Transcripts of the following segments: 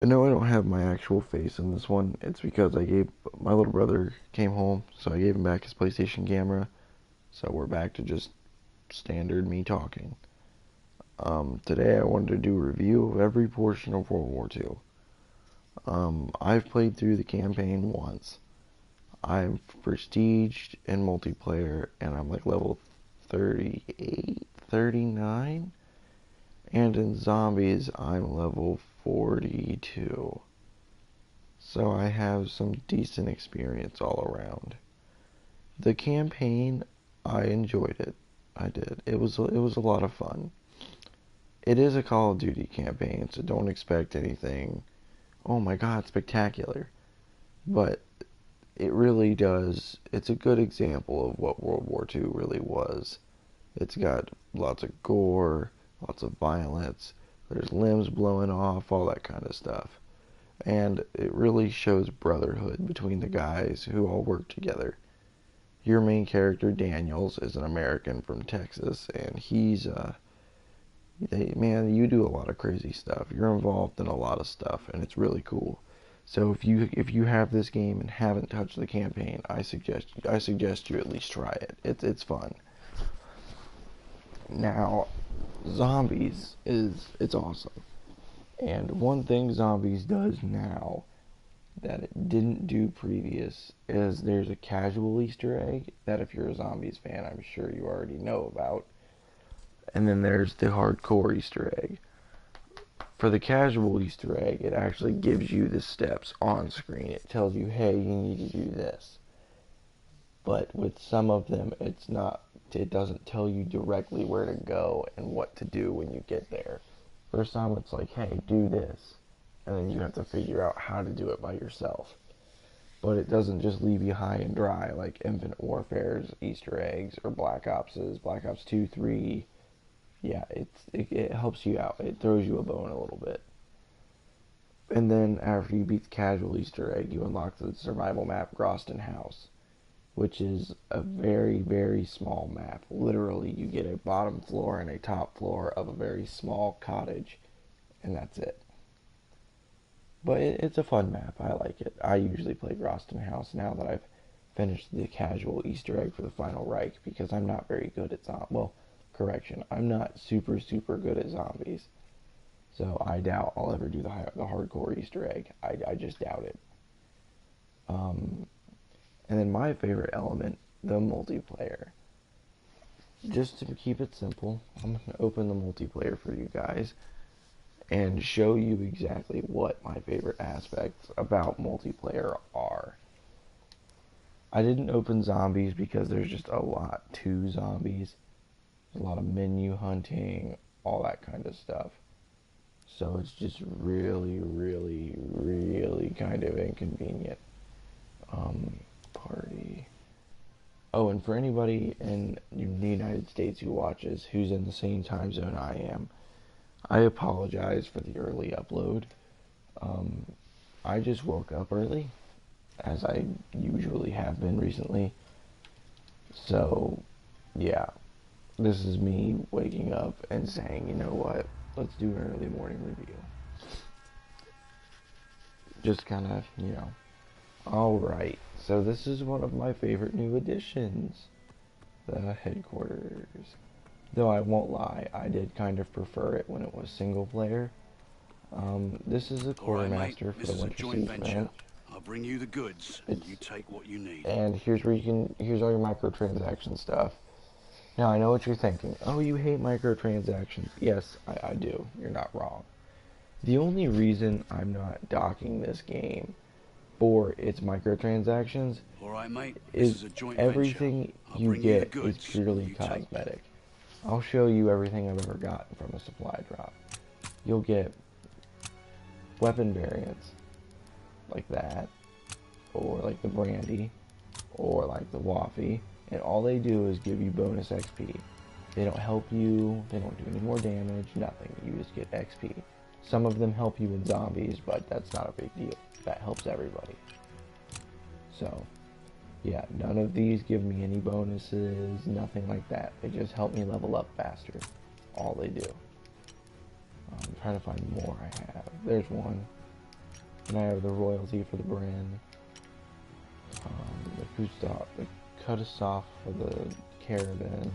No, I don't have my actual face in this one. It's because my little brother came home, so I gave him back his PlayStation camera. So we're back to just standard me talking. Today I wanted to do a review of every portion of World War II. I've played through the campaign once. I've prestiged in multiplayer, and I'm like level 38, 39. And in zombies, I'm level 42. So I have some decent experience all around. The campaign, I enjoyed it. I did. It was a lot of fun. It is a Call of Duty campaign, so don't expect anything, oh my god, spectacular. But it really does. It's a good example of what World War II really was. It's got lots of gore, lots of violence. There's limbs blowing off, all that kind of stuff. And it really shows brotherhood between the guys who all work together. Your main character, Daniels, is an American from Texas, and man, you do a lot of crazy stuff. You're involved in a lot of stuff, and it's really cool. So if you have this game and haven't touched the campaign, I suggest you at least try it. It's fun. Now, zombies is it's awesome. And one thing zombies does now that it didn't do previous is there's a casual Easter egg that if you're a zombies fan, I'm sure you already know about. And then there's the hardcore Easter egg. For the casual Easter egg, it actually gives you the steps on screen. It tells you, hey, you need to do this. But with some of them, it doesn't tell you directly where to go and what to do when you get there. For some, it's like, hey, do this. And then you have to figure out how to do it by yourself. But it doesn't just leave you high and dry like Infinite Warfare's Easter eggs or Black Ops 2, 3. Yeah, it helps you out. It throws you a bone a little bit. And then after you beat the casual Easter egg, you unlock the survival map Groston House, which is a very, very small map. Literally, you get a bottom floor and a top floor of a very small cottage, and that's it. But it's a fun map. I like it. I usually play Groston House now that I've finished the casual Easter egg for the Final Reich because I'm not very good at well, correction, I'm not super super good at zombies. So I doubt I'll ever do the hardcore Easter egg. I just doubt it. Um, and then my favorite element, the multiplayer. Just to keep it simple, I'm going to open the multiplayer for you guys and show you exactly what my favorite aspects about multiplayer are. I didn't open zombies because there's just a lot to zombies. There's a lot of menu hunting, all that kind of stuff. So it's just really, really, really kind of inconvenient. Party. Oh, and for anybody in the United States who watches who's in the same time zone I am, I apologize for the early upload. Um, I just woke up early, as I usually have been recently. So, yeah, this is me waking up and saying, you know what, let's do an early morning review. Just kind of, Alright, so this is one of my favorite new additions, the headquarters. Though I won't lie, I did kind of prefer it when it was single player. This is a quartermaster for the Winter Siege event. I'll bring you the goods, and you take what you need. And here's all your microtransaction stuff. Now I know what you're thinking. Oh, you hate microtransactions. Yes, I do. You're not wrong. The only reason I'm not docking this game for its microtransactions All right, mate. This is is a joint everything venture. I'll you bring you the get is goods, purely you take. cosmetic. I'll show you everything I've ever gotten from a supply drop. You'll get weapon variants like that, or like the brandy, or like the waffy, and all they do is give you bonus XP. They don't help you, they don't do any more damage, nothing. You just get XP. Some of them help you in zombies, but that's not a big deal. That helps everybody. So, yeah, none of these give me any bonuses, nothing like that. They just help me level up faster. All they do. I'm trying to find more I have. There's one. And I have the royalty for the brand. The Gustav, the cut us off for the caravan.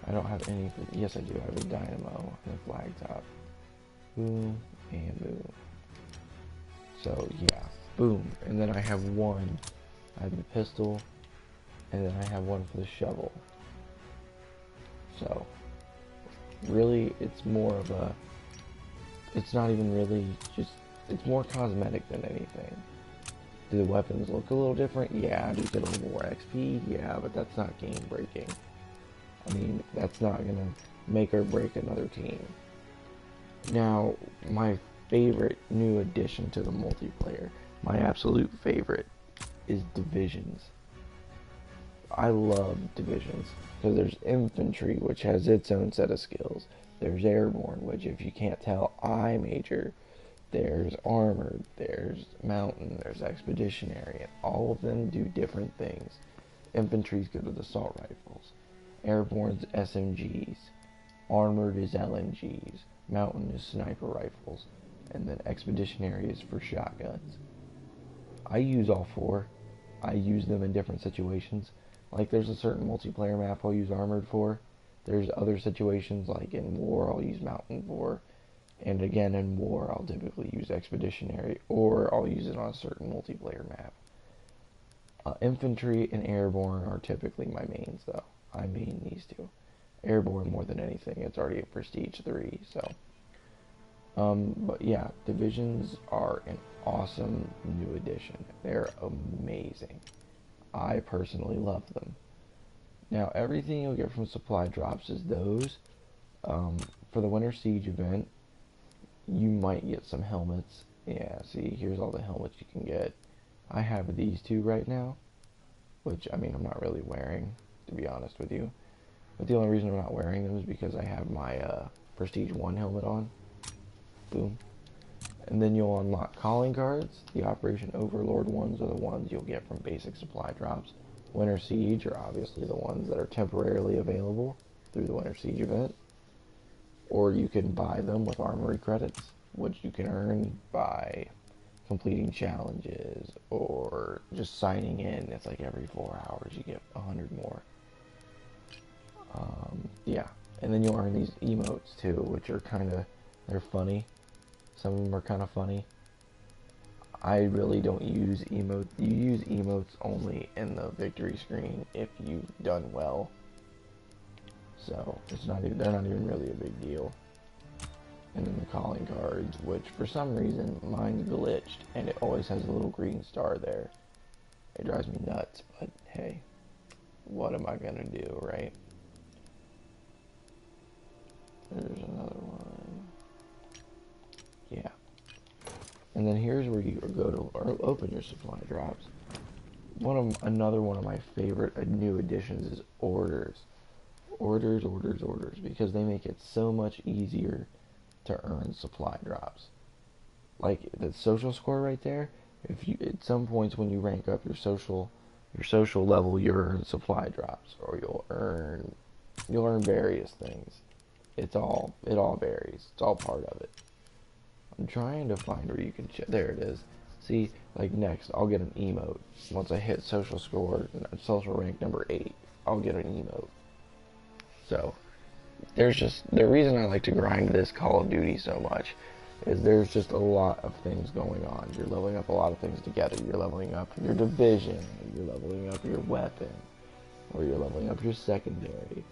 I don't have any for, yes I do, I have a dynamo and a flag top. Boom, and boom. So yeah, boom. And then I have one, I have the pistol, and then I have one for the shovel. So, really, it's more of a, it's not even really just, it's more cosmetic than anything. Do the weapons look a little different? Yeah. Do you get a little more XP? Yeah, but that's not game breaking. I mean, that's not gonna make or break another team. Now, my favorite new addition to the multiplayer, my absolute favorite, is Divisions. I love Divisions because there's infantry, which has its own set of skills. There's airborne, which if you can't tell, I major. There's armored, there's mountain, there's expeditionary, and all of them do different things. Infantry's good with assault rifles. Airborne's SMGs. Armored is LMGs. Mountain is sniper rifles. And then expeditionary is for shotguns. I use all four. I use them in different situations. Like there's a certain multiplayer map I'll use armored for. There's other situations like in war I'll use mountain for. And again in war I'll typically use expeditionary or I'll use it on a certain multiplayer map. Infantry and airborne are typically my mains though. I main these two. Airborne more than anything. It's already a prestige 3, so. But yeah, Divisions are an awesome new addition. They're amazing. I personally love them. Now, everything you'll get from supply drops is those. For the Winter Siege event, you might get some helmets. Yeah, see, here's all the helmets you can get. I have these two right now, which, I mean, I'm not really wearing, to be honest with you. But the only reason I'm not wearing them is because I have my Prestige 1 helmet on. Boom. And then you'll unlock calling cards. The Operation Overlord ones are the ones you'll get from basic supply drops. Winter Siege are obviously the ones that are temporarily available through the Winter Siege event. Or you can buy them with armory credits, which you can earn by completing challenges or just signing in. It's like every 4 hours you get 100 more. Yeah, and then you'll earn these emotes too, which are they're funny. Some of them are kind of funny. I really don't use emotes. You use emotes only in the victory screen if you've done well. So they're not even really a big deal. And then the calling cards, which for some reason mine's glitched and it always has a little green star there. It drives me nuts, but hey, what am I gonna do, right? There's another one. Yeah. And then here's where you go to open your supply drops. Another one of my favorite new additions is orders. Orders, because they make it so much easier to earn supply drops. Like the social score right there, if you at some points when you rank up your social level, you earn supply drops, or you'll earn various things. It all varies. It's all part of it. I'm trying to find where you can there it is. See, like next, I'll get an emote. Once I hit social score, social rank number 8, I'll get an emote. So, there's just, the reason I like to grind this Call of Duty so much is there's just a lot of things going on. You're leveling up a lot of things together. You're leveling up your division, you're leveling up your weapon, or you're leveling up your secondary,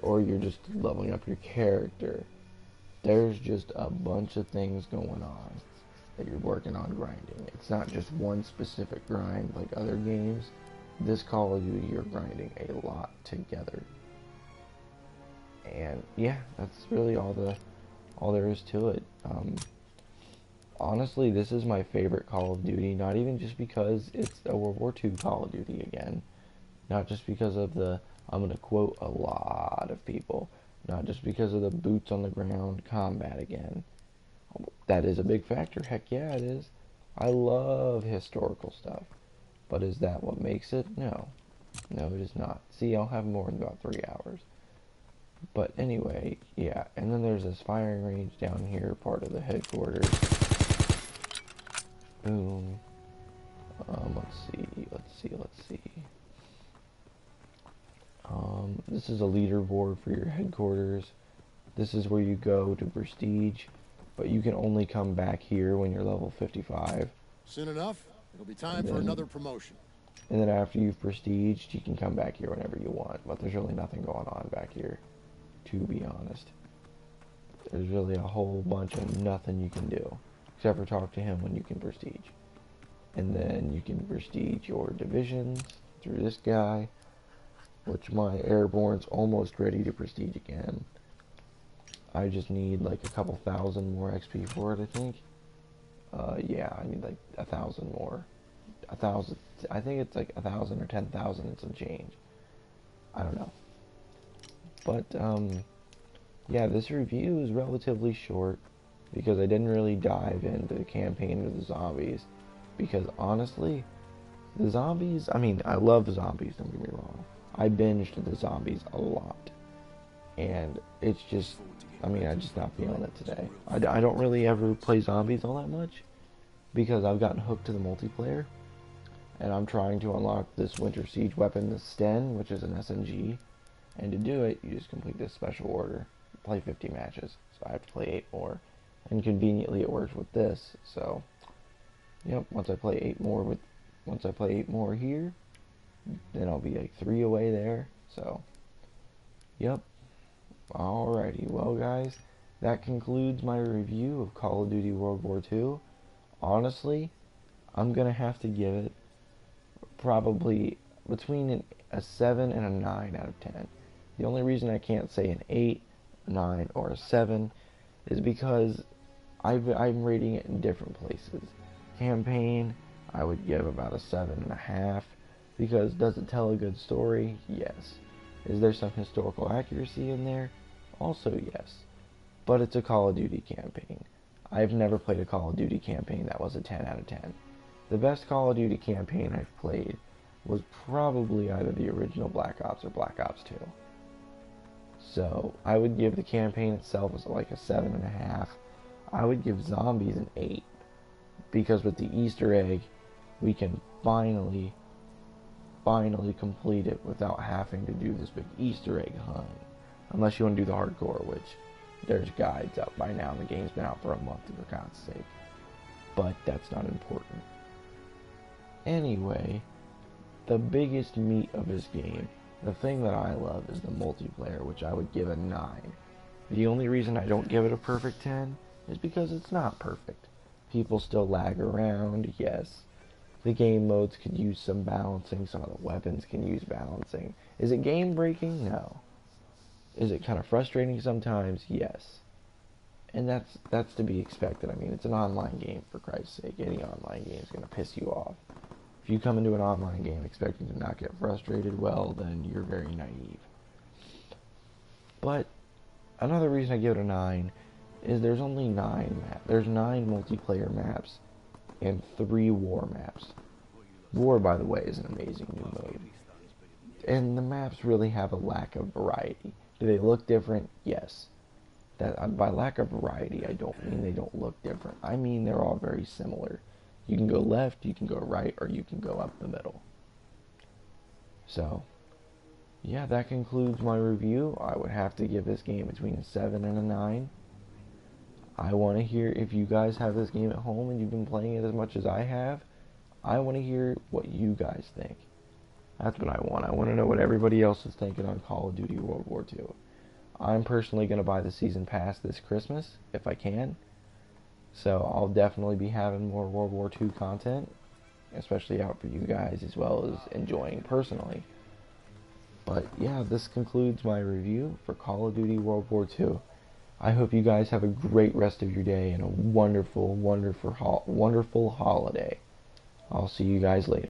or you're just leveling up your character. There's just a bunch of things going on that you're working on grinding. It's not just one specific grind like other games. This Call of Duty, you're grinding a lot together. And yeah, that's really all there is to it. Honestly, this is my favorite Call of Duty, not even just because it's a World War II Call of Duty again. Not just because of I'm going to quote a lot of people, not just because of the boots on the ground combat again. That is a big factor. Heck yeah, it is. I love historical stuff. But is that what makes it? No. No, it is not. See, I'll have more in about 3 hours. But anyway, yeah. And then there's this firing range down here, part of the headquarters. Boom. Let's see. This is a leaderboard for your headquarters. This is where you go to prestige, but you can only come back here when you're level 55. Soon enough, it'll be time for another promotion. And then after you've prestiged, you can come back here whenever you want. But there's really nothing going on back here, to be honest. There's really a whole bunch of nothing you can do, except for talk to him when you can prestige. And then you can prestige your divisions through this guy, which my airborne's almost ready to prestige again. I just need like a couple thousand more XP for it, I think. Yeah, I need like 1,000 more. 1,000, I think it's like 1,000 or 10,000 and some change. I don't know. But, yeah, this review is relatively short because I didn't really dive into the campaign of the zombies. Because honestly, the zombies, I mean, I love the zombies, don't get me wrong. I binged the zombies a lot. And it's just, I mean, I'm just not feeling it today. I don't really ever play zombies all that much because I've gotten hooked to the multiplayer. And I'm trying to unlock this Winter Siege weapon, the Sten, which is an SMG. And to do it, you just complete this special order. Play 50 matches. So I have to play 8 more. And conveniently it works with this. So, yep, once I play 8 more here, then I'll be like 3 away there. So, yep. Alrighty, well guys, that concludes my review of Call of Duty World War II. Honestly, I'm gonna have to give it probably between a 7 and a 9 out of 10. The only reason I can't say an 8, 9, or a 7 is because I'm rating it in different places. Campaign, I would give about a 7.5 because does it tell a good story? Yes. Is there some historical accuracy in there? Also yes. But it's a Call of Duty campaign. I've never played a Call of Duty campaign that was a 10 out of 10. The best Call of Duty campaign I've played was probably either the original Black Ops or Black Ops 2. So, I would give the campaign itself as like a 7.5. I would give Zombies an 8. Because with the Easter egg, we can finally complete it without having to do this big Easter egg hunt. Unless you want to do the hardcore, which there's guides out by now. The game's been out for a month, for God's sake. But that's not important. Anyway, the biggest meat of this game, the thing that I love, is the multiplayer, which I would give a 9. The only reason I don't give it a perfect 10 is because it's not perfect. People still lag around, yes. The game modes could use some balancing, some of the weapons can use balancing. Is it game breaking? No. Is it kind of frustrating sometimes? Yes. And that's to be expected. I mean, it's an online game, for Christ's sake. Any online game is going to piss you off. If you come into an online game expecting to not get frustrated, well, then you're very naive. But another reason I give it a 9 is there's only 9 maps. There's 9 multiplayer maps and 3 war maps. War, by the way, is an amazing new mode. And the maps really have a lack of variety. Do they look different? Yes. That by lack of variety, I don't mean they don't look different. I mean they're all very similar. You can go left, you can go right, or you can go up the middle. So, yeah, that concludes my review. I would have to give this game between a 7 and a 9. I want to hear if you guys have this game at home and you've been playing it as much as I have. I want to hear what you guys think. That's what I want. I want to know what everybody else is thinking on Call of Duty World War II. I'm personally going to buy the season pass this Christmas, if I can. So I'll definitely be having more World War II content, especially out for you guys, as well as enjoying personally. But yeah, this concludes my review for Call of Duty World War II. I hope you guys have a great rest of your day and a wonderful, wonderful holiday. I'll see you guys later.